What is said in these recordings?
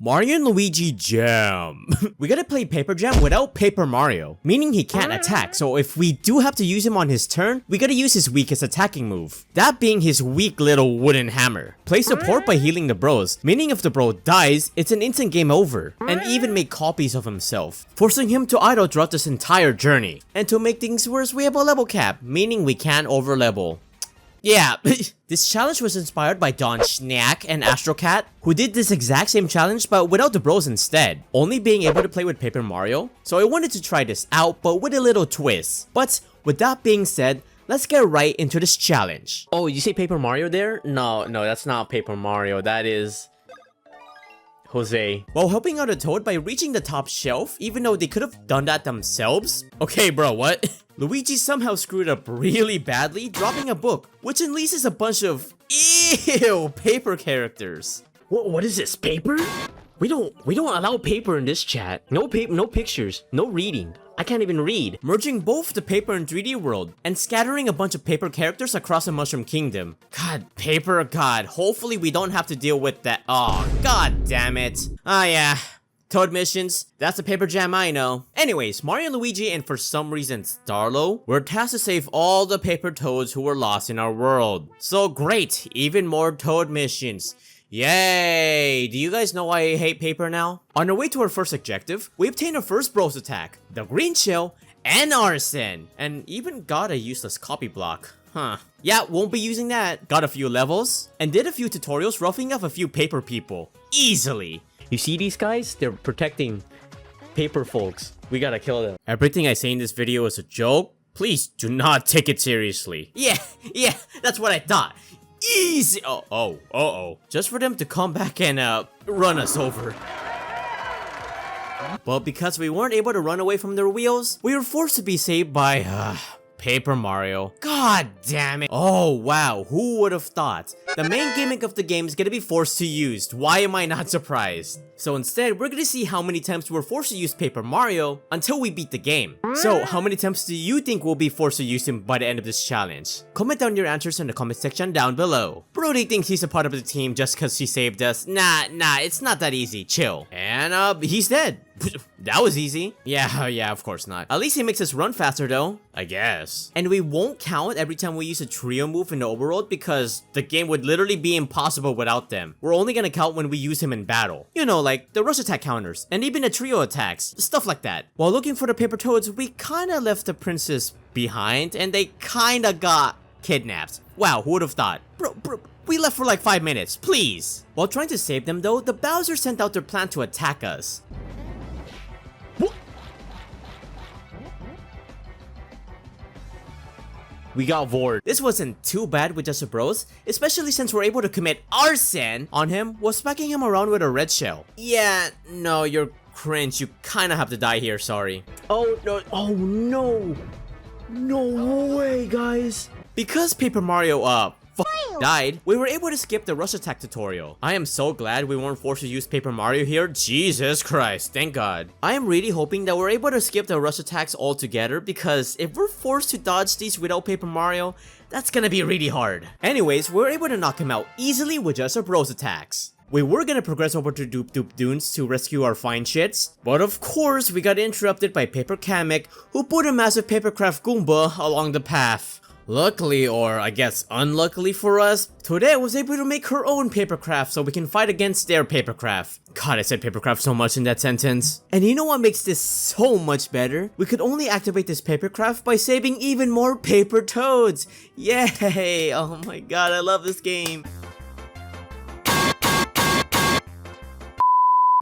Mario and Luigi Jam. We gotta play Paper Jam without Paper Mario, meaning he can't attack, so if we do have to use him on his turn, we gotta use his weakest attacking move, that being his weak little wooden hammer. Play support by healing the bros, meaning if the bro dies, it's an instant game over, and even make copies of himself, forcing him to idle throughout this entire journey. And to make things worse, we have a level cap, meaning we can't over level. Yeah, this challenge was inspired by Don Schnack and Astrocat, who did this exact same challenge but without the bros instead, only being able to play with Paper Mario. So I wanted to try this out but with a little twist. But with that being said, let's get right into this challenge. Oh, you say Paper Mario there? No, that's not Paper Mario, that is Jose. While helping out a Toad by reaching the top shelf, even though they could have done that themselves. Okay bro, what? Luigi somehow screwed up really badly, dropping a book, which unleashes a bunch of ew paper characters. What is this, paper? We don't allow paper in this chat. No paper, no pictures, no reading. I can't even read. Merging both the paper and 3D world, and scattering a bunch of paper characters across the Mushroom Kingdom. God, paper, God, hopefully we don't have to deal with that. Oh, god damn it. Ah yeah. Toad missions, that's a Paper Jam I know. Anyways, Mario and Luigi and for some reason Starlo were tasked to save all the paper toads who were lost in our world. So great, even more Toad missions. Yay! Do you guys know why I hate paper now? On our way to our first objective, we obtained our first bros attack, the green shell, and arson, and even got a useless copy block. Huh. Yeah, won't be using that. Got a few levels, and did a few tutorials roughing up a few paper people. Easily. You see these guys? They're protecting paper folks. We gotta kill them. Everything I say in this video is a joke. Please do not take it seriously. Yeah, that's what I thought. Easy. Oh. Just for them to come back and run us over. But because we weren't able to run away from their wheels, we were forced to be saved by Paper Mario. God damn it. Oh wow, who would have thought? The main gimmick of the game is gonna be forced to use. Why am I not surprised? So instead, we're gonna see how many times we're forced to use Paper Mario until we beat the game. So how many times do you think we'll be forced to use him by the end of this challenge? Comment down your answers in the comment section down below. Brody thinks he's a part of the team just cause he saved us. Nah, it's not that easy, chill. And he's dead. That was easy. Yeah, of course not. At least he makes us run faster though, I guess. And we won't count every time we use a trio move in the overworld because the game would literally be impossible without them. We're only gonna count when we use him in battle. You know, like the rush attack counters, and even the trio attacks, stuff like that. While looking for the paper toads, we kinda left the princess behind, and they kinda got kidnapped. Wow, who would have thought? Bro, we left for like 5 minutes, please. While trying to save them though, the Bowser sent out their plan to attack us. We got Vord. This wasn't too bad with just a bros, especially since we're able to commit arson on him while smacking him around with a red shell. Yeah, no, you're cringe. You kinda have to die here, sorry. Oh no. No way, guys. Because Paper Mario, died, we were able to skip the rush attack tutorial. I am so glad we weren't forced to use Paper Mario here. Jesus Christ, thank God. I am really hoping that we're able to skip the rush attacks altogether because if we're forced to dodge these without Paper Mario, that's gonna be really hard. Anyways, we're able to knock him out easily with just our bros attacks. We were gonna progress over to Doop Doop Dunes to rescue our fine shits, but of course we got interrupted by Paper Kamek, who put a massive papercraft Goomba along the path. Luckily, or I guess unluckily for us, Toadette was able to make her own papercraft so we can fight against their papercraft. God, I said papercraft so much in that sentence. And you know what makes this so much better? We could only activate this papercraft by saving even more paper toads. Yay! Oh my god, I love this game.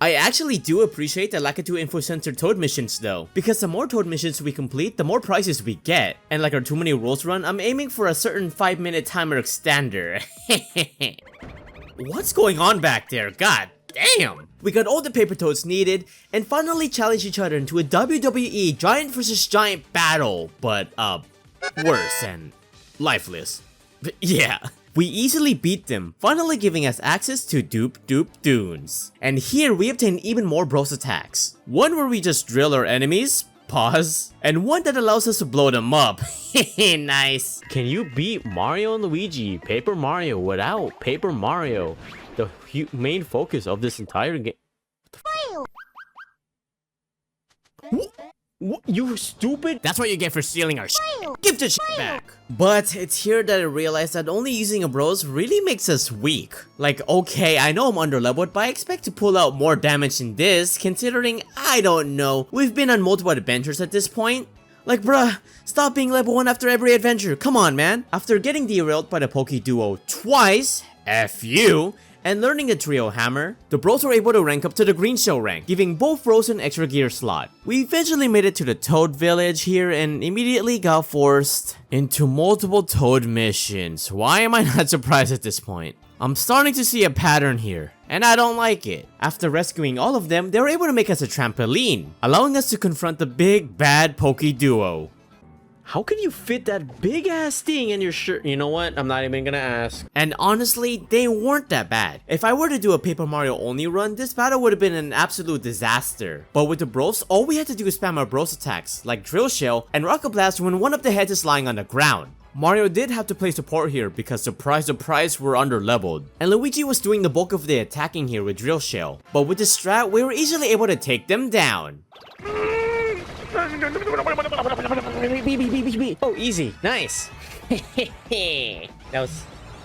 I actually do appreciate the Lakitu Info Center Toad missions though, because the more Toad missions we complete, the more prizes we get. And like our Too Many Rolls run, I'm aiming for a certain 5-minute timer extender. What's going on back there? God damn! We got all the paper toads needed, and finally challenged each other into a WWE Giant vs Giant battle, but worse and lifeless. But yeah. We easily beat them, finally giving us access to Doop Doop Dunes. And here we obtain even more bros attacks. One where we just drill our enemies, pause, and one that allows us to blow them up. Nice. Can you beat Mario and Luigi, Paper Mario, without Paper Mario, the main focus of this entire game? You stupid? That's what you get for stealing our shit. Give the shit back. But it's here that I realized that only using a bros really makes us weak. Like, okay, I know I'm underleveled, but I expect to pull out more damage in this, considering, I don't know, we've been on multiple adventures at this point. Like, bruh, stop being level 1 after every adventure. Come on, man. After getting derailed by the Poke Duo twice, F you, and learning the trio hammer, the bros were able to rank up to the green shell rank, giving both bros an extra gear slot. We eventually made it to the Toad village here and immediately got forced into multiple Toad missions. Why am I not surprised at this point? I'm starting to see a pattern here, and I don't like it. After rescuing all of them, they were able to make us a trampoline, allowing us to confront the big bad Poke Duo. How can you fit that big ass thing in your shirt? You know what? I'm not even gonna ask. And honestly, they weren't that bad. If I were to do a Paper Mario only run, this battle would have been an absolute disaster. But with the bros, all we had to do is spam our bros attacks, like Drill Shell and Rocket Blast when one of the heads is lying on the ground. Mario did have to play support here because surprise, we're under-leveled. And Luigi was doing the bulk of the attacking here with Drill Shell. But with the strat, we were easily able to take them down. Oh, easy. Nice. That was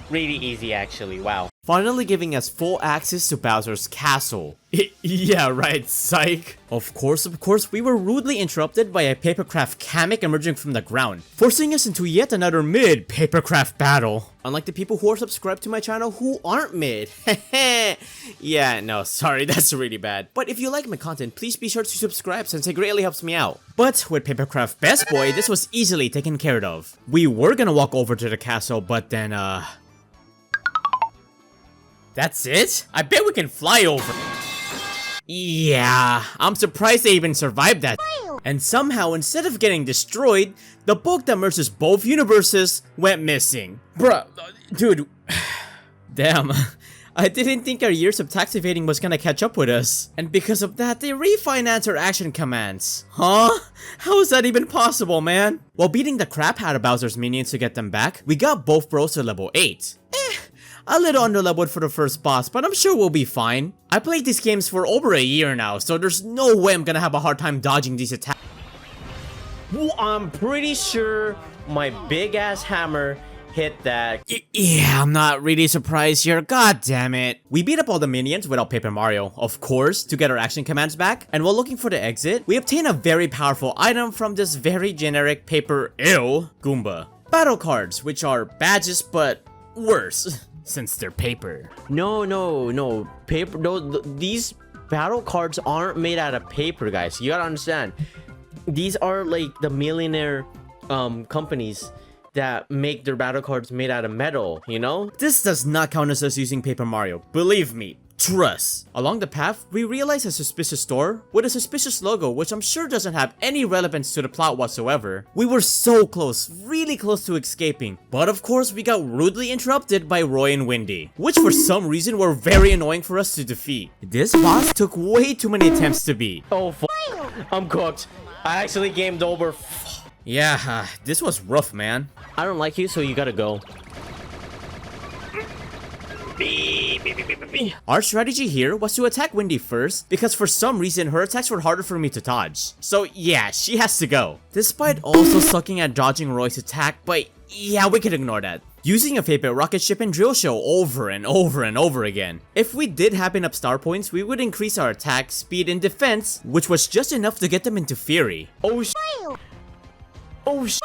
really easy actually, wow. Finally giving us full access to Bowser's castle. Yeah, right, psych. Of course, we were rudely interrupted by a papercraft Kamek emerging from the ground, forcing us into yet another mid-papercraft battle. Unlike the people who are subscribed to my channel who aren't mid. Yeah, no, sorry, that's really bad. But if you like my content, please be sure to subscribe since it greatly helps me out. But with Papercraft Best Boy, this was easily taken care of. We were gonna walk over to the castle, but then that's it? I bet we can fly over. Yeah, I'm surprised they even survived that. And somehow, instead of getting destroyed, the book that merges both universes went missing. Bruh, dude, damn. I didn't think our years of tax evading was gonna catch up with us. And because of that, they refinanced our action commands. Huh? How is that even possible, man? While beating the crap out of Bowser's minions to get them back, we got both bros to level 8. A little underleveled for the first boss, but I'm sure we'll be fine. I played these games for over a year now, so there's no way I'm gonna have a hard time dodging these attacks. I'm pretty sure my big ass hammer hit that. Yeah, I'm not really surprised here, god damn it. We beat up all the minions without Paper Mario, of course, to get our action commands back. And while looking for the exit, we obtain a very powerful item from this very generic paper Goomba. Battle cards, which are badges but worse. Since they're paper. No, paper. No, these battle cards aren't made out of paper, guys. You gotta understand. These are like the millionaire companies that make their battle cards made out of metal, you know? This does not count as us using Paper Mario. Believe me. Trust. Along the path, we realize a suspicious store with a suspicious logo, which I'm sure doesn't have any relevance to the plot whatsoever. We were so close, really close to escaping, but of course we got rudely interrupted by Roy and Windy, which for some reason were very annoying for us to defeat. This boss took way too many attempts to beat. Oh f***, I'm cooked. I actually gamed over. Yeah, this was rough, man. I don't like you, so you gotta go. Our strategy here was to attack Windy first, because for some reason her attacks were harder for me to dodge. So yeah, she has to go. Despite also sucking at dodging Roy's attack, but yeah, we can ignore that. Using a favorite rocket ship and drill shell over and over again. If we did happen up star points, we would increase our attack, speed, and defense, which was just enough to get them into fury. Oh sh**. Oh sh**.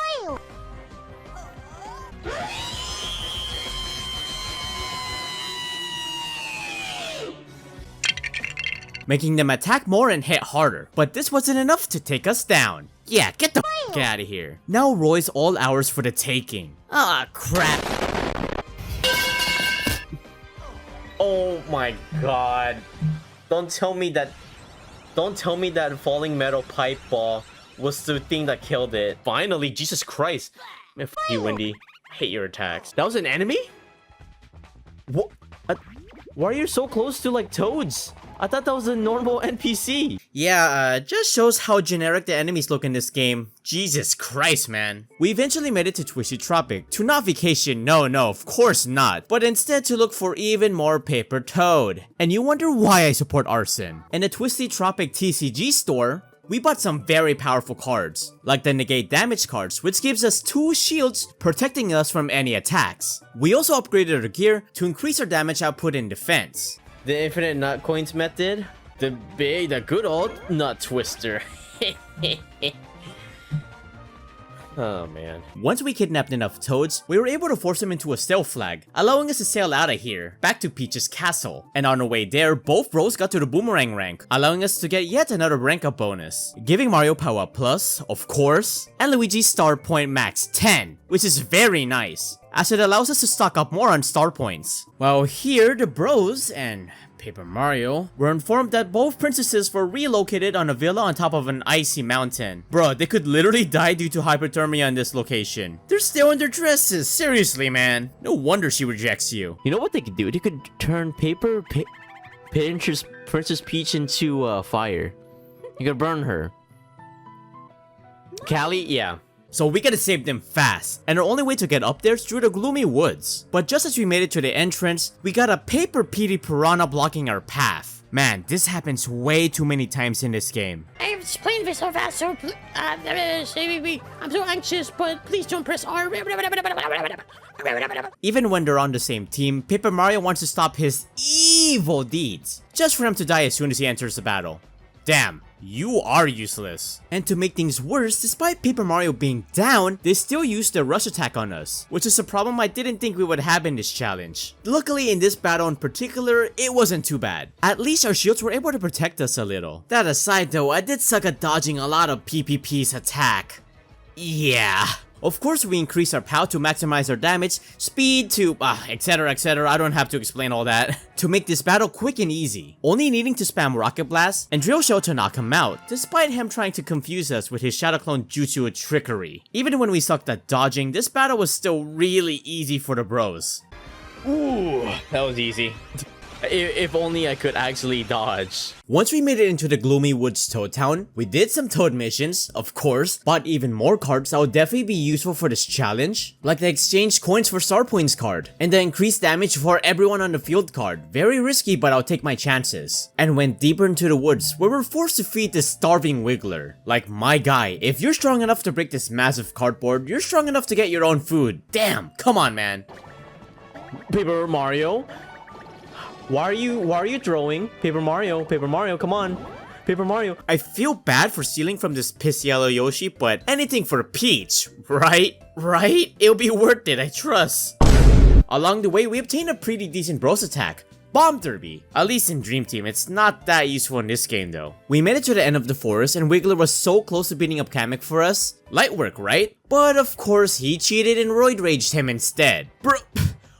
Making them attack more and hit harder. But this wasn't enough to take us down. Yeah, get the f*** out of here. Now Roy's all ours for the taking. Ah, crap. Oh my god. Don't tell me that falling metal pipe ball was the thing that killed it. Finally, Jesus Christ. Man, f*** you, Windy. I hate your attacks. That was an enemy? What? Why are you so close to, like, toads? I thought that was a normal NPC. Yeah, just shows how generic the enemies look in this game. Jesus Christ, man. We eventually made it to Twisty Tropic. To not vacation, no, of course not. But instead to look for even more Paper Toad. And you wonder why I support arson. In the Twisty Tropic TCG store, we bought some very powerful cards, like the negate damage cards, which gives us 2 shields protecting us from any attacks. We also upgraded our gear to increase our damage output in defense. The infinite nut coins method? The good old nut twister. Oh man. Once we kidnapped enough toads, we were able to force them into a stealth flag, allowing us to sail out of here, back to Peach's castle. And on our way there, both bros got to the boomerang rank, allowing us to get yet another rank up bonus, giving Mario power up plus, of course, and Luigi's star point max 10, which is very nice, as it allows us to stock up more on star points. While here, the bros and Paper Mario were informed that both princesses were relocated on a villa on top of an icy mountain. Bruh, they could literally die due to hypothermia in this location. They're still in their dresses, seriously man. No wonder she rejects you. You know what they could do? They could turn Princess Peach into fire. You could burn her. Callie, yeah. So we gotta save them fast, and our only way to get up there is through the gloomy woods. But just as we made it to the entrance, we got a paper PD piranha blocking our path. Man, this happens way too many times in this game. I'm playing this so fast, so saving me. I'm so anxious, but please don't press R. Even when they're on the same team, Paper Mario wants to stop his evil deeds, just for him to die as soon as he enters the battle. Damn, you are useless. And to make things worse, despite Paper Mario being down, they still used their rush attack on us, which is a problem I didn't think we would have in this challenge. Luckily in this battle in particular, it wasn't too bad. At least our shields were able to protect us a little. That aside though, I did suck at dodging a lot of PPP's attack. Yeah. Of course, we increase our POW to maximize our damage, speed to, etc, etc, I don't have to explain all that, to make this battle quick and easy, only needing to spam Rocket Blast and Drill Shell to knock him out, despite him trying to confuse us with his Shadow Clone Jutsu trickery. Even when we sucked at dodging, this battle was still really easy for the bros. Ooh, that was easy. If only I could actually dodge. Once we made it into the gloomy woods Toad Town, we did some Toad missions, of course, bought even more cards that would definitely be useful for this challenge, like the exchange coins for star points card, and the increased damage for everyone on the field card. Very risky, but I'll take my chances. And went deeper into the woods, where we're forced to feed this starving Wiggler. Like, my guy, if you're strong enough to break this massive cardboard, you're strong enough to get your own food. Damn, come on man. Paper Mario? Why are you throwing? Paper Mario, come on. Paper Mario. I feel bad for stealing from this piss yellow Yoshi, but anything for Peach, right? Right? It'll be worth it, I trust. Along the way, we obtained a pretty decent bros attack. Bomb Derby. At least in Dream Team, it's not that useful in this game though. We made it to the end of the forest and Wiggler was so close to beating up Kamek for us. Light work, right? But of course, he cheated and Roid Raged him instead. Bro.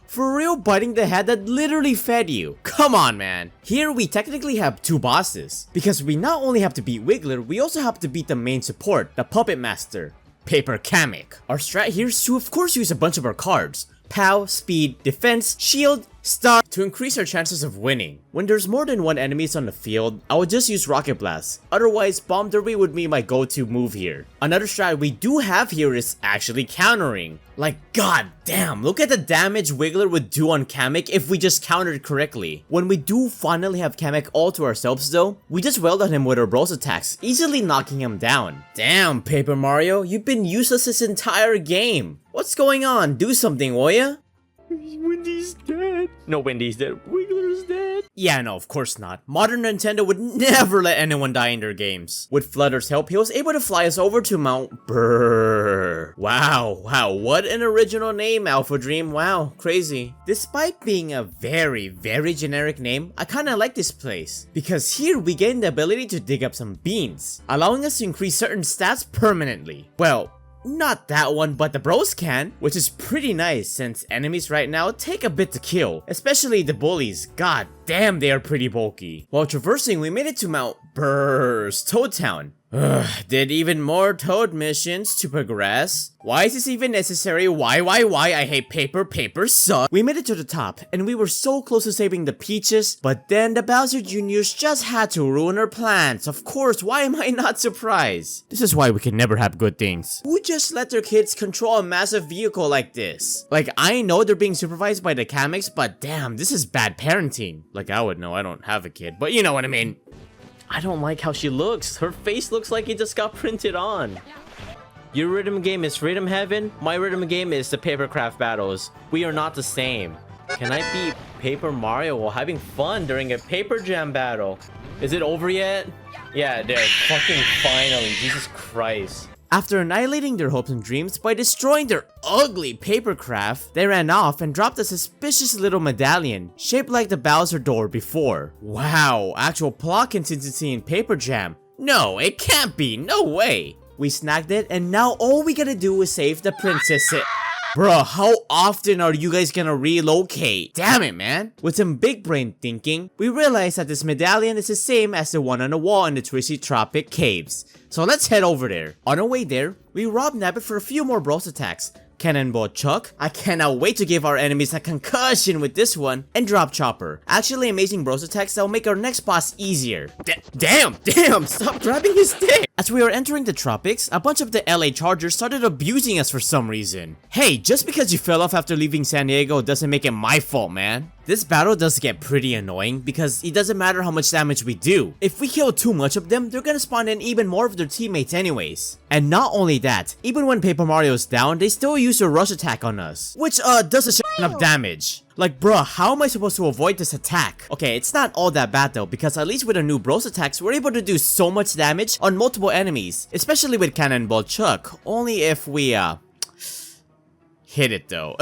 For real, biting the head that literally fed you. Come on, man. Here we technically have 2 bosses, because we not only have to beat Wiggler, we also have to beat the main support, the Puppet Master, Paper Kamek. Our strat here is to of course use a bunch of our cards. POW, speed, defense, shield, star, to increase our chances of winning. When there's more than one enemies on the field, I would just use Rocket Blast. Otherwise, Bomb Derby would be my go-to move here. Another strat we do have here is actually countering. Like, god damn, look at the damage Wiggler would do on Kamek if we just countered correctly. When we do finally have Kamek all to ourselves though, we just wailed at him with our bros attacks, easily knocking him down. Damn, Paper Mario, you've been useless this entire game. What's going on? Do something, will ya? Wendy's dead. No, Wendy's dead. Wiggler's dead. Yeah, no, of course not. Modern Nintendo would never let anyone die in their games. With Flutter's help, he was able to fly us over to Mount Brrr. Wow, what an original name, Alpha Dream. Wow, crazy. Despite being a very generic name, I kinda like this place. Because here we gain the ability to dig up some beans, allowing us to increase certain stats permanently. Well, not that one, but the bros can, which is pretty nice since enemies right now take a bit to kill, especially the bullies. God damn, they are pretty bulky. While traversing, we made it to Mount Brrr's Toad Town. Did even more Toad missions to progress. Why is this even necessary? Why? I hate paper suck. We made it to the top, and we were so close to saving the Peaches, but then the Bowser Juniors just had to ruin our plans. Of course, why am I not surprised? This is why we can never have good things. Who just let their kids control a massive vehicle like this? Like, I know they're being supervised by the Kameks, but damn, this is bad parenting. Like, I would know, I don't have a kid, but you know what I mean. I don't like how she looks. Her face looks like it just got printed on. Your rhythm game is Rhythm Heaven. My rhythm game is the Papercraft battles. We are not the same. Can I beat Paper Mario while having fun during a Paper Jam battle? Is it over yet? Yeah, they're fucking finally. Jesus Christ. After annihilating their hopes and dreams by destroying their ugly papercraft, they ran off and dropped a suspicious little medallion shaped like the Bowser door before. Wow, actual plot consistency in Paper Jam. No, it can't be, no way. We snagged it and now all we gotta do is save the princess. Bruh, how often are you guys gonna relocate? Damn it, man. With some big brain thinking, we realized that this medallion is the same as the one on the wall in the Twisty Tropic Caves. So let's head over there. On our way there, we robbed Nabbit for a few more bros attacks. Cannonball Chuck, I cannot wait to give our enemies a concussion with this one, and Drop Chopper. Actually amazing bros attacks that will make our next boss easier. Damn, stop grabbing his dick! As we were entering the tropics, a bunch of the LA Chargers started abusing us for some reason. Hey, just because you fell off after leaving San Diego doesn't make it my fault, man. This battle does get pretty annoying because it doesn't matter how much damage we do. If we kill too much of them, they're gonna spawn in even more of their teammates anyways. And not only that, even when Paper Mario's down, they still use a rush attack on us, which does a shit ton of damage. Like, bruh, how am I supposed to avoid this attack? Okay, it's not all that bad though, because at least with our new bros attacks, we're able to do so much damage on multiple enemies, especially with Cannonball Chuck, only if we, hit it though.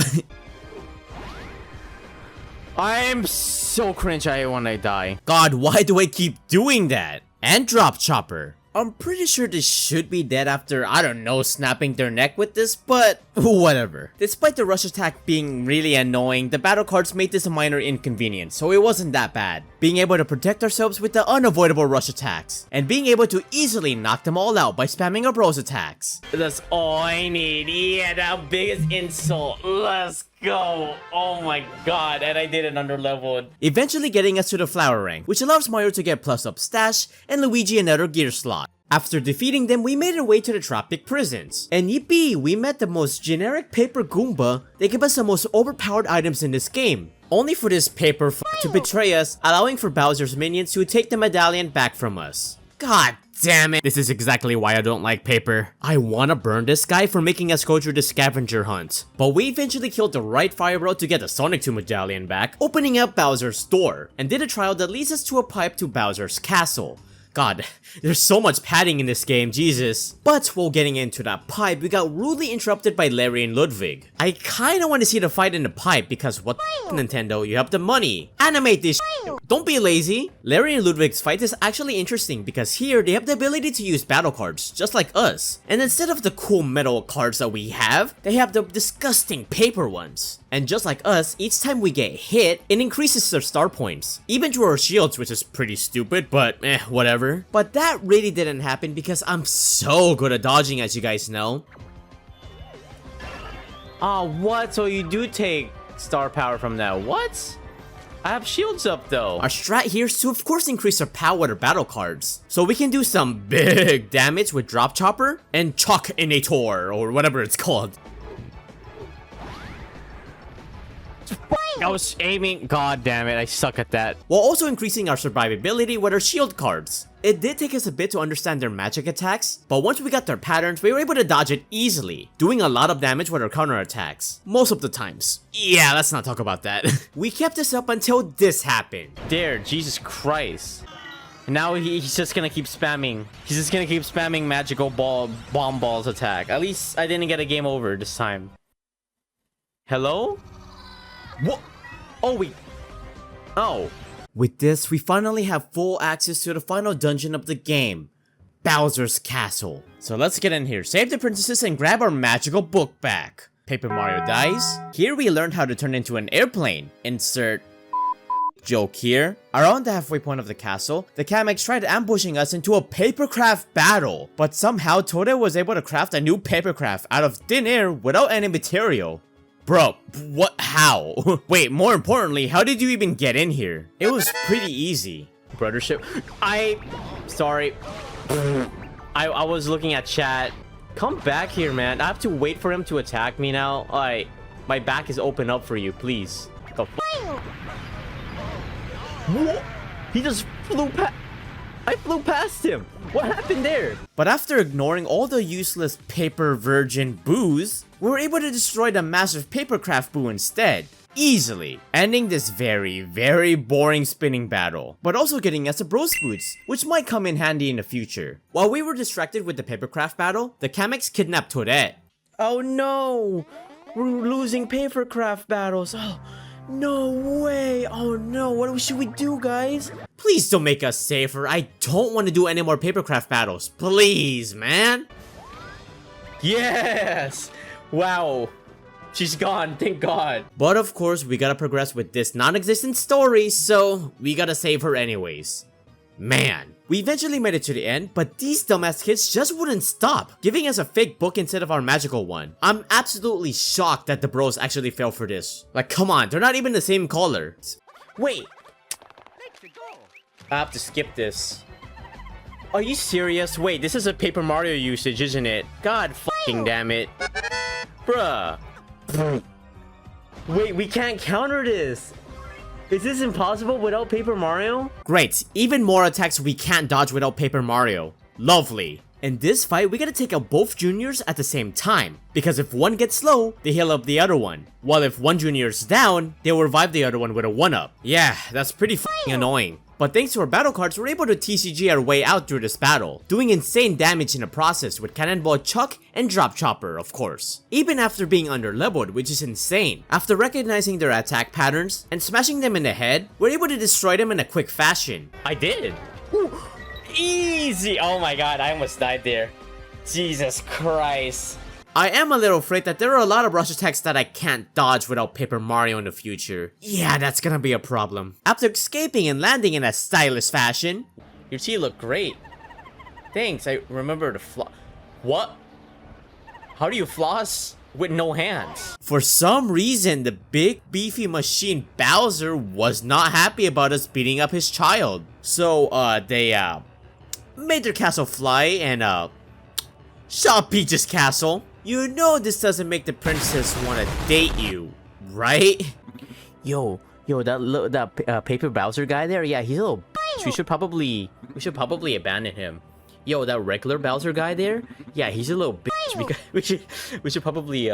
I'm so cringe when I die. God, why do I keep doing that? And Drop Chopper. I'm pretty sure they should be dead after, I don't know, snapping their neck with this, but whatever. Despite the rush attack being really annoying, the battle cards made this a minor inconvenience, so it wasn't that bad. Being able to protect ourselves with the unavoidable rush attacks, and being able to easily knock them all out by spamming our bros attacks. That's all I need. Yeah, that biggest insult. Let's go. Oh my god, and I did it under leveled. Eventually getting us to the flower rank, which allows Mario to get plus up stash and Luigi another gear slot. After defeating them, we made our way to the tropic prisons. And yippee, we met the most generic paper Goomba. They give us the most overpowered items in this game. Only for this paper to betray us, allowing for Bowser's minions to take the medallion back from us. God damn it. This is exactly why I don't like paper. I wanna burn this guy for making us go through the scavenger hunt. But we eventually killed the right fire bro to get the Sonic 2 medallion back, opening up Bowser's door, and did a trial that leads us to a pipe to Bowser's castle. God, there's so much padding in this game, Jesus. But while getting into that pipe, we got rudely interrupted by Larry and Ludwig. I kinda want to see the fight in the pipe because what the Nintendo, you have the money. Animate this shit. Don't be lazy. Larry and Ludwig's fight is actually interesting because here they have the ability to use battle cards, just like us. And instead of the cool metal cards that we have, they have the disgusting paper ones. And just like us, each time we get hit, it increases their star points. Even to our shields, which is pretty stupid, but whatever. But that really didn't happen because I'm so good at dodging, as you guys know. Oh, what? So you do take star power from that? What? I have shields up though. Our strat here is to of course increase our power with our battle cards. So we can do some big damage with Drop Chopper and Chalkinator, or whatever it's called. I was aiming. God damn it, I suck at that. While also increasing our survivability with our shield cards. It did take us a bit to understand their magic attacks, but once we got their patterns, we were able to dodge it easily, doing a lot of damage with our counter attacks. Most of the times. Yeah, let's not talk about that. We kept this up until this happened. There, Jesus Christ. Now he's just gonna keep spamming. He's just gonna keep spamming magical bomb balls attack. At least I didn't get a game over this time. Hello? What? Oh, Oh. With this, we finally have full access to the final dungeon of the game, Bowser's Castle. So let's get in here, save the princesses, and grab our magical book back. Paper Mario dies. Here we learned how to turn into an airplane. Insert joke here. Around the halfway point of the castle, the Kamex tried ambushing us into a papercraft battle. But somehow Toad was able to craft a new papercraft out of thin air without any material. Bro, what? How? Wait, more importantly, how did you even get in here? It was pretty easy. Brothership. Sorry. I was looking at chat. Come back here, man. I have to wait for him to attack me now. My back is open up for you, please. The f. What? He just flew past. I flew past him. What happened there? But after ignoring all the useless paper virgin boos, we were able to destroy the massive papercraft boo instead. Easily, ending this very, very boring spinning battle, but also getting us a bros boots, which might come in handy in the future. While we were distracted with the papercraft battle, the Kamex kidnapped Toadette. Oh no! We're losing papercraft battles. Oh, no way! Oh no, what should we do, guys? Please don't make us safer. I don't want to do any more papercraft battles. Please, man. Yes! Wow. She's gone, thank God. But of course, we gotta progress with this non-existent story, so we gotta save her anyways. Man, we eventually made it to the end, but these dumbass kids just wouldn't stop, giving us a fake book instead of our magical one. I'm absolutely shocked that the bros actually fell for this. Like, come on, they're not even the same color. Wait. I have to skip this. Are you serious? Wait, this is a Paper Mario usage, isn't it? God fucking damn it. Bruh. Wait, we can't counter this. Is this impossible without Paper Mario? Great, even more attacks we can't dodge without Paper Mario. Lovely. In this fight, we gotta take out both juniors at the same time, because if one gets slow, they heal up the other one. While if one junior's down, they'll revive the other one with a 1-up. Yeah, that's pretty fucking annoying. But thanks to our battle cards, we're able to TCG our way out through this battle, doing insane damage in the process with Cannonball Chuck and Drop Chopper, of course. Even after being under-leveled, which is insane. After recognizing their attack patterns and smashing them in the head, we're able to destroy them in a quick fashion. I did. Woo. Easy. Oh my god, I almost died there. Jesus Christ. I am a little afraid that there are a lot of rush attacks that I can't dodge without Paper Mario in the future. Yeah, that's gonna be a problem. After escaping and landing in a stylish fashion. Your teeth look great. Thanks, I remember to What? How do you floss with no hands? For some reason, the big beefy machine Bowser was not happy about us beating up his child. So, they, made their castle fly and, shot Peach's castle. You know this doesn't make the princess want to date you, right? Yo, that Paper Bowser guy there, yeah, he's a little bitch. We should probably abandon him. Yo, that regular Bowser guy there, yeah, he's a little bitch. We should probably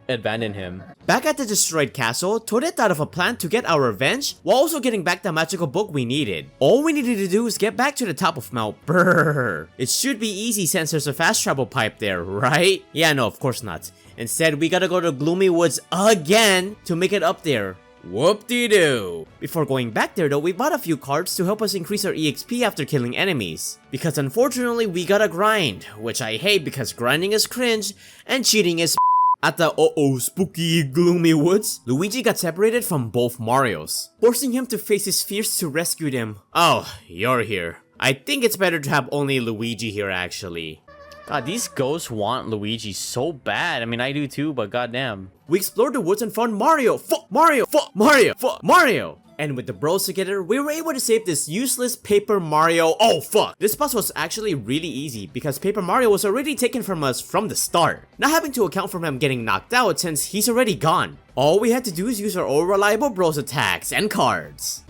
abandon him. Back at the destroyed castle, Toadette thought of a plan to get our revenge while also getting back the magical book we needed. All we needed to do is get back to the top of Mount Brrr. It should be easy since there's a fast travel pipe there, right? Yeah, no, of course not. Instead, we gotta go to Gloomy Woods again to make it up there. Whoop-de-doo. Before going back there though, we bought a few cards to help us increase our EXP after killing enemies. Because unfortunately, we gotta grind, which I hate because grinding is cringe and cheating is At the spooky gloomy woods, Luigi got separated from both Marios, forcing him to face his fears to rescue them. Oh, you're here. I think it's better to have only Luigi here actually. God, these ghosts want Luigi so bad. I mean, I do too, but goddamn. We explored the woods and found Mario. Fuck Mario. Fuck Mario. Fuck Mario. And with the bros together, we were able to save this useless Paper Mario. Oh fuck! This boss was actually really easy because Paper Mario was already taken from us from the start, not having to account for him getting knocked out since he's already gone. All we had to do is use our old reliable bros attacks and cards.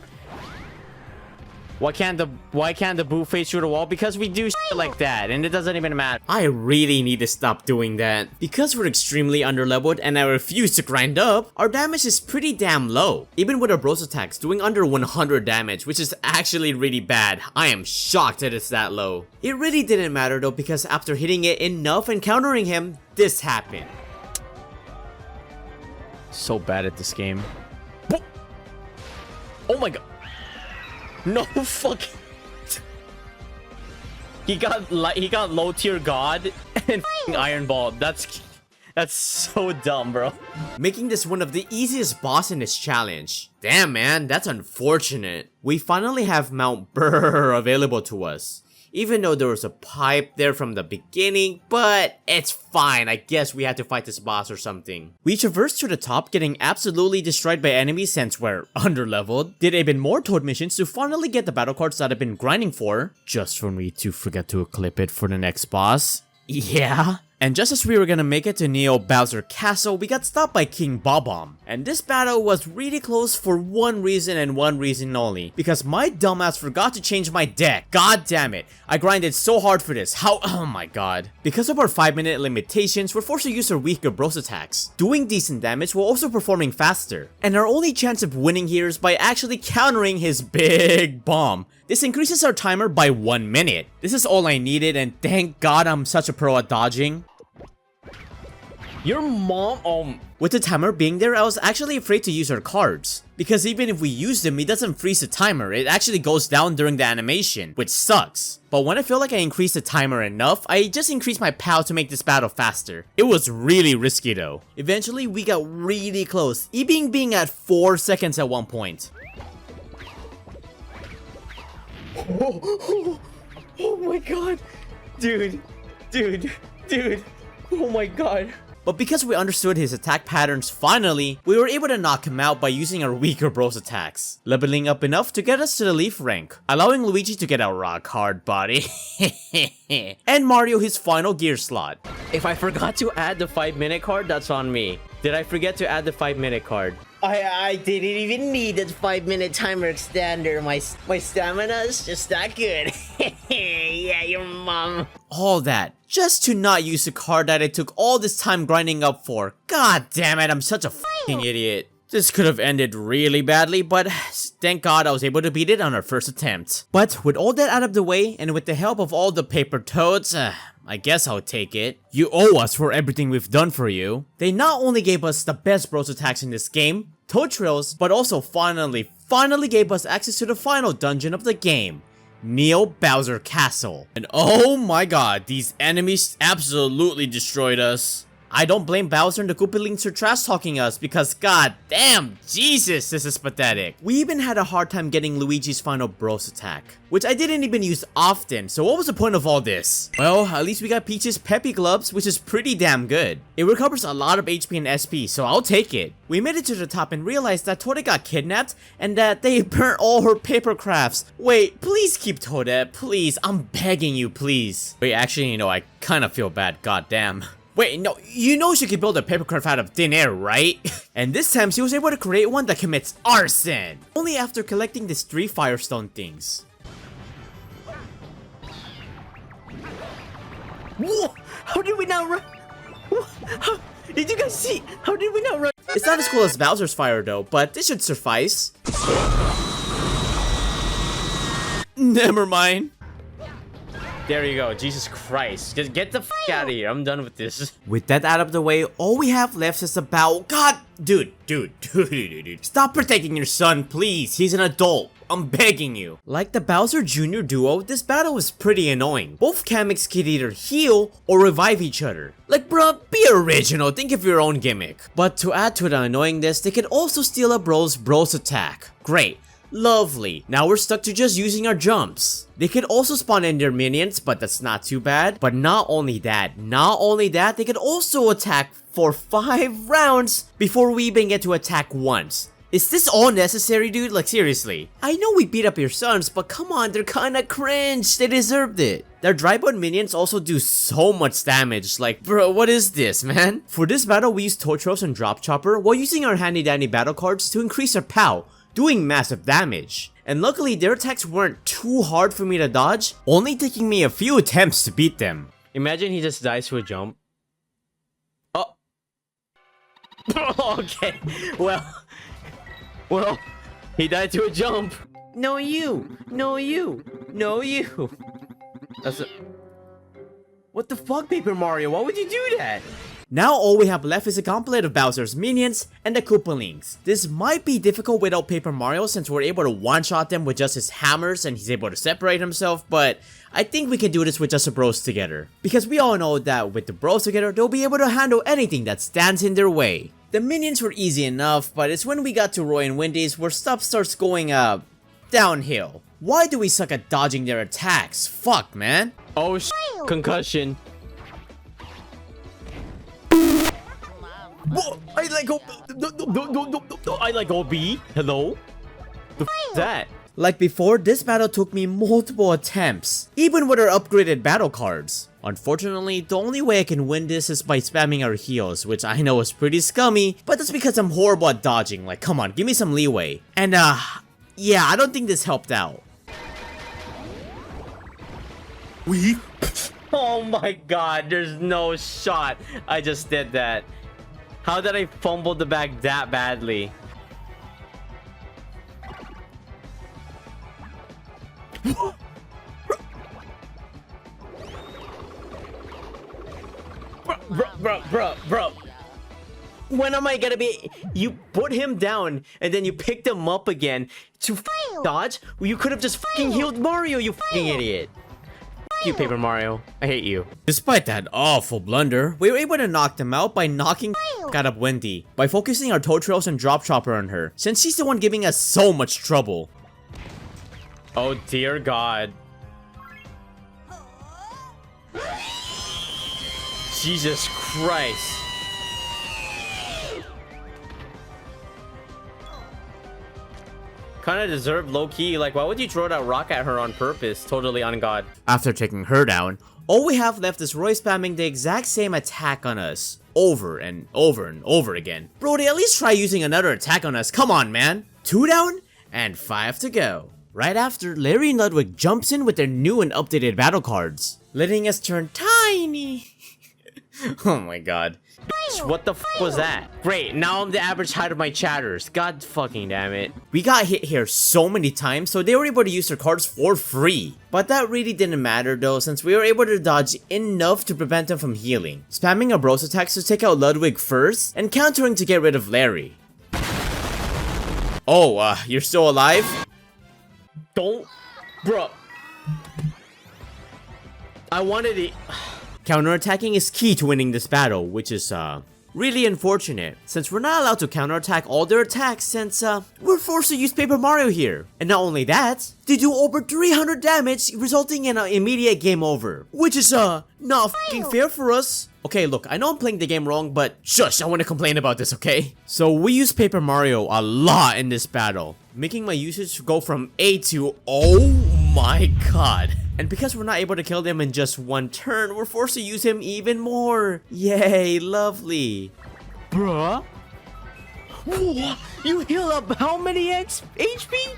Why can't the boo face through the wall? Because we do shit like that, and it doesn't even matter. I really need to stop doing that. Because we're extremely underleveled and I refuse to grind up, our damage is pretty damn low. Even with our bros attacks doing under 100 damage, which is actually really bad. I am shocked that it's that low. It really didn't matter though because after hitting it enough and countering him, this happened. So bad at this game. Oh my god. No fucking. He got low tier god and Iron Ball. That's so dumb, bro. Making this one of the easiest boss in this challenge. Damn man, that's unfortunate. We finally have Mount Brrr available to us. Even though there was a pipe there from the beginning, but it's fine. I guess we had to fight this boss or something. We traversed to the top, getting absolutely destroyed by enemies since we're underleveled. Did even more Toad missions to finally get the battle cards that I've been grinding for, just for me to forget to equip it for the next boss. Yeah. And just as we were gonna make it to Neo Bowser Castle, we got stopped by King Bob-omb. And this battle was really close for one reason and one reason only. Because my dumbass forgot to change my deck. God damn it. I grinded so hard for this. How? Oh my god. Because of our 5-minute limitations, we're forced to use our weaker bros attacks, doing decent damage while also performing faster. And our only chance of winning here is by actually countering his big bomb. This increases our timer by 1 minute. This is all I needed, and thank god I'm such a pro at dodging. Your mom, With the timer being there, I was actually afraid to use our cards. Because even if we use them, it doesn't freeze the timer, it actually goes down during the animation, which sucks. But when I feel like I increased the timer enough, I just increased my POW to make this battle faster. It was really risky though. Eventually, we got really close, even being at 4 seconds at one point. Oh my god. Dude. Oh my god. But because we understood his attack patterns finally, we were able to knock him out by using our weaker bros attacks, leveling up enough to get us to the Leaf rank, allowing Luigi to get a rock hard body, and Mario his final gear slot. If I forgot to add the 5-minute card, that's on me. Did I forget to add the 5-minute card? I didn't even need that 5-minute timer extender. My stamina is just that good. Yeah, your mom. All that, just to not use the card that I took all this time grinding up for. God damn it, I'm such a fucking idiot. This could have ended really badly, but thank god I was able to beat it on our first attempt. But with all that out of the way, and with the help of all the paper toads, I guess I'll take it. You owe us for everything we've done for you. They not only gave us the best bros attacks in this game, toad trails, but also finally gave us access to the final dungeon of the game, Neo Bowser Castle. And oh my god, these enemies absolutely destroyed us. I don't blame Bowser and the Koopalings for trash talking us because god damn, Jesus, this is pathetic. We even had a hard time getting Luigi's final bros attack, which I didn't even use often, so what was the point of all this? Well, at least we got Peach's Peppy Gloves, which is pretty damn good. It recovers a lot of HP and SP, so I'll take it. We made it to the top and realized that Toadette got kidnapped and that they burnt all her paper crafts. Wait, please keep Toadette, please, I'm begging you, please. Wait, actually, you know, I kinda feel bad, goddamn. Wait, no, you know she could build a papercraft out of thin air, right? And this time she was able to create one that commits arson! Only after collecting these 3 Firestone things. Whoa! How did we not run? Did you guys see? How did we not run? It's not as cool as Bowser's fire though, but this should suffice. Never mind. There you go, Jesus Christ. Just get the f out of here, I'm done with this. With that out of the way, all we have left is the bow. God, dude. Stop protecting your son, please. He's an adult. I'm begging you. Like the Bowser Jr. duo, this battle is pretty annoying. Both Kameks could either heal or revive each other. Like bruh, be original, think of your own gimmick. But to add to the annoyingness, they can also steal a bros attack. Great. Lovely. Now we're stuck to just using our jumps. They could also spawn in their minions, but that's not too bad. But not only that, they could also attack for 5 rounds before we even get to attack once. Is this all necessary, dude? Like seriously. I know we beat up your sons, but come on, they're kinda cringe. They deserved it. Their dry-bone minions also do so much damage. Like, bro, what is this, man? For this battle, we used Totros and Drop Chopper while using our handy dandy battle cards to increase our POW, doing massive damage. And luckily their attacks weren't too hard for me to dodge, only taking me a few attempts to beat them. Imagine he just dies to a jump. Oh. Okay. Well, he died to a jump. No you. That's a... What the fuck, Paper Mario? Why would you do that? Now all we have left is a gauntlet of Bowser's minions and the Koopalings. This might be difficult without Paper Mario since we're able to one-shot them with just his hammers and he's able to separate himself, but I think we can do this with just the bros together. Because we all know that with the bros together, they'll be able to handle anything that stands in their way. The minions were easy enough, but it's when we got to Roy and Wendy's where stuff starts going downhill. Why do we suck at dodging their attacks? Fuck, man. Oh concussion. Whoa, I like OB. Hello? The f is that? Like before, this battle took me multiple attempts, even with our upgraded battle cards. Unfortunately, the only way I can win this is by spamming our heals, which I know is pretty scummy, but that's because I'm horrible at dodging. Like, come on, give me some leeway. And yeah, I don't think this helped out. Oh my god, there's no shot I just did that. How did I fumble the bag that badly? Bro. When am I gonna be? You put him down and then you picked him up again to dodge? You could have just fucking healed Mario, you fucking idiot. F you, Paper Mario. I hate you. Despite that awful blunder, we were able to knock them out by knocking out of Wendy, by focusing our Toad Trails and Drop Chopper on her, since she's the one giving us so much trouble. Oh dear god. Jesus Christ. Kinda deserved low-key. Like, why would you throw that rock at her on purpose? Totally on God. After taking her down, all we have left is Roy spamming the exact same attack on us, over and over and over again. Brody, at least try using another attack on us, come on man! 2 down, and 5 to go. Right after, Larry and Ludwig jumps in with their new and updated battle cards, letting us turn tiny. Oh my god. What the f was that? Great, now I'm the average height of my chatters. God fucking damn it. We got hit here so many times, so they were able to use their cards for free. But that really didn't matter though, since we were able to dodge enough to prevent them from healing. Spamming our bros attacks to take out Ludwig first, and countering to get rid of Larry. Oh, you're still alive? Don't... Bro. I wanted it... Counterattacking is key to winning this battle, which is, really unfortunate, since we're not allowed to counterattack all their attacks since, we're forced to use Paper Mario here. And not only that, they do over 300 damage, resulting in an immediate game over. Which is, not fucking fair for us. Okay, look, I know I'm playing the game wrong, but shush, I want to complain about this, okay? So we use Paper Mario a lot in this battle, making my usage go from A to oh my god. And because we're not able to kill them in just one turn, we're forced to use him even more. Yay, lovely. Bruh? What? You heal up how many HP?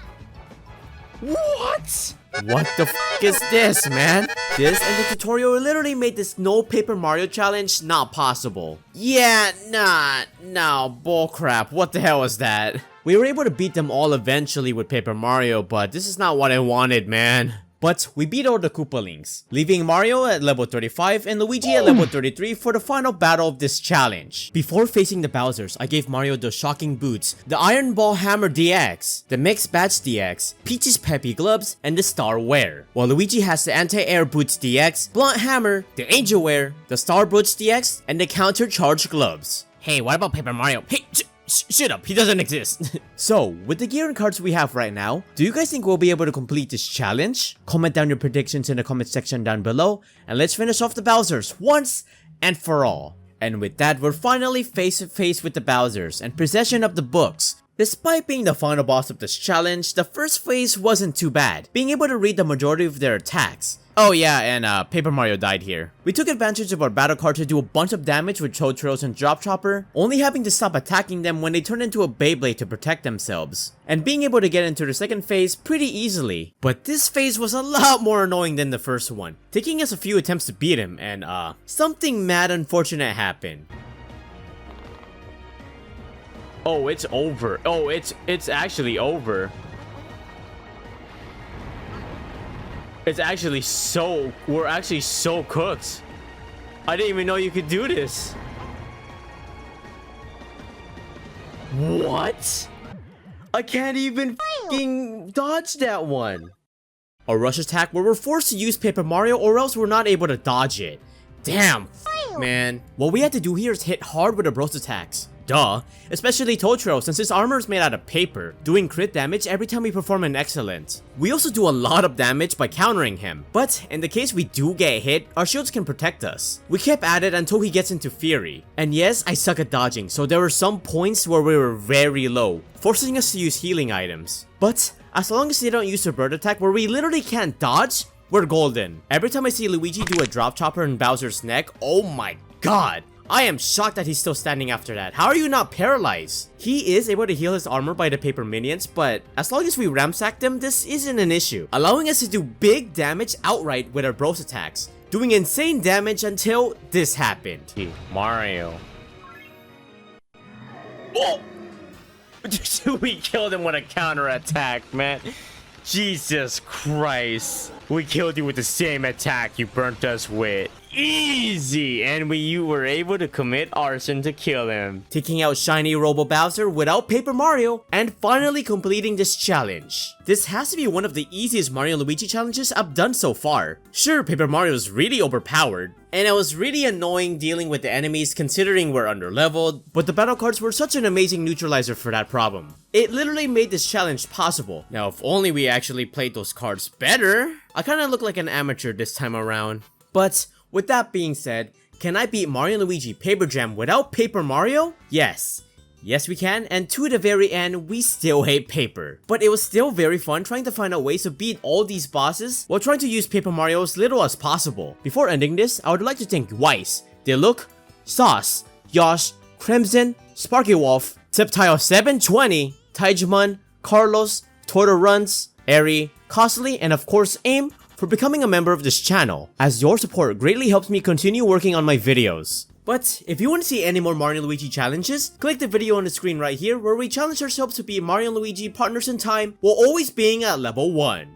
What? What the f is this, man? This and the tutorial literally made this no Paper Mario challenge not possible. Yeah, no, bullcrap. What the hell was that? We were able to beat them all eventually with Paper Mario, but this is not what I wanted, man. But we beat all the Koopalings, leaving Mario at level 35 and Luigi at level 33 for the final battle of this challenge. Before facing the Bowsers, I gave Mario the Shocking Boots, the Iron Ball Hammer DX, the Mix Batch DX, Peach's Peppy Gloves, and the Star Wear. While Luigi has the Anti-Air Boots DX, Blunt Hammer, the Angel Wear, the Star Boots DX, and the Counter Charge Gloves. Hey, what about Paper Mario? Hey, shut up, he doesn't exist. So, with the gear and cards we have right now, do you guys think we'll be able to complete this challenge? Comment down your predictions in the comment section down below, and let's finish off the Bowsers once and for all. And with that, we're finally face to face with the Bowsers and possession of the books. Despite being the final boss of this challenge, the first phase wasn't too bad, being able to read the majority of their attacks. Oh yeah, and Paper Mario died here. We took advantage of our battle card to do a bunch of damage with Toad Trails and Drop Chopper, only having to stop attacking them when they turn into a Beyblade to protect themselves, and being able to get into the second phase pretty easily. But this phase was a lot more annoying than the first one, taking us a few attempts to beat him, and something mad unfortunate happened. Oh, it's over. Oh, it's actually over. It's actually so... We're actually so cooked. I didn't even know you could do this. What? I can't even fucking dodge that one. A rush attack where we're forced to use Paper Mario or else we're not able to dodge it. Damn, man. What we had to do here is hit hard with the bros attacks. Duh, especially Toad Trail since his armor is made out of paper, doing crit damage every time we perform an excellent. We also do a lot of damage by countering him, but in the case we do get hit, our shields can protect us. We kept at it until he gets into Fury. And yes, I suck at dodging, so there were some points where we were very low, forcing us to use healing items. But As long as they don't use their bird attack where we literally can't dodge, we're golden. Every time I see Luigi do a drop chopper in Bowser's neck, oh my god. I am shocked that he's still standing after that. How are you not paralyzed? He is able to heal his armor by the paper minions, but as long as we ramsack them, this isn't an issue, allowing us to do big damage outright with our bros attacks, doing insane damage until this happened. Mario. Oh! We killed him with a counter attack, man. Jesus Christ. We killed you with the same attack you burnt us with. Easy! And you were able to commit arson to kill him. Taking out shiny Robo Bowser without Paper Mario, and finally completing this challenge. This has to be one of the easiest Mario and Luigi challenges I've done so far. Sure, Paper Mario is really overpowered, and it was really annoying dealing with the enemies considering we're underleveled, but the battle cards were such an amazing neutralizer for that problem. It literally made this challenge possible. Now if only we actually played those cards better. I kinda look like an amateur this time around. But with that being said, can I beat Mario and Luigi Paper Jam without Paper Mario? Yes. Yes we can, and to the very end, we still hate paper. But it was still very fun trying to find out ways to beat all these bosses while trying to use Paper Mario as little as possible. Before ending this, I would like to thank Weiss, Diluc, Sauce, Yosh, Crimson, Sparky Wolf, Tiptile720, Taijman, Carlos, Torto Runs, Eri, Costly, and of course AIM for becoming a member of this channel, as your support greatly helps me continue working on my videos. But if you want to see any more Mario and Luigi challenges, click the video on the screen right here where we challenge ourselves to be Mario and Luigi partners in time while always being at level 1.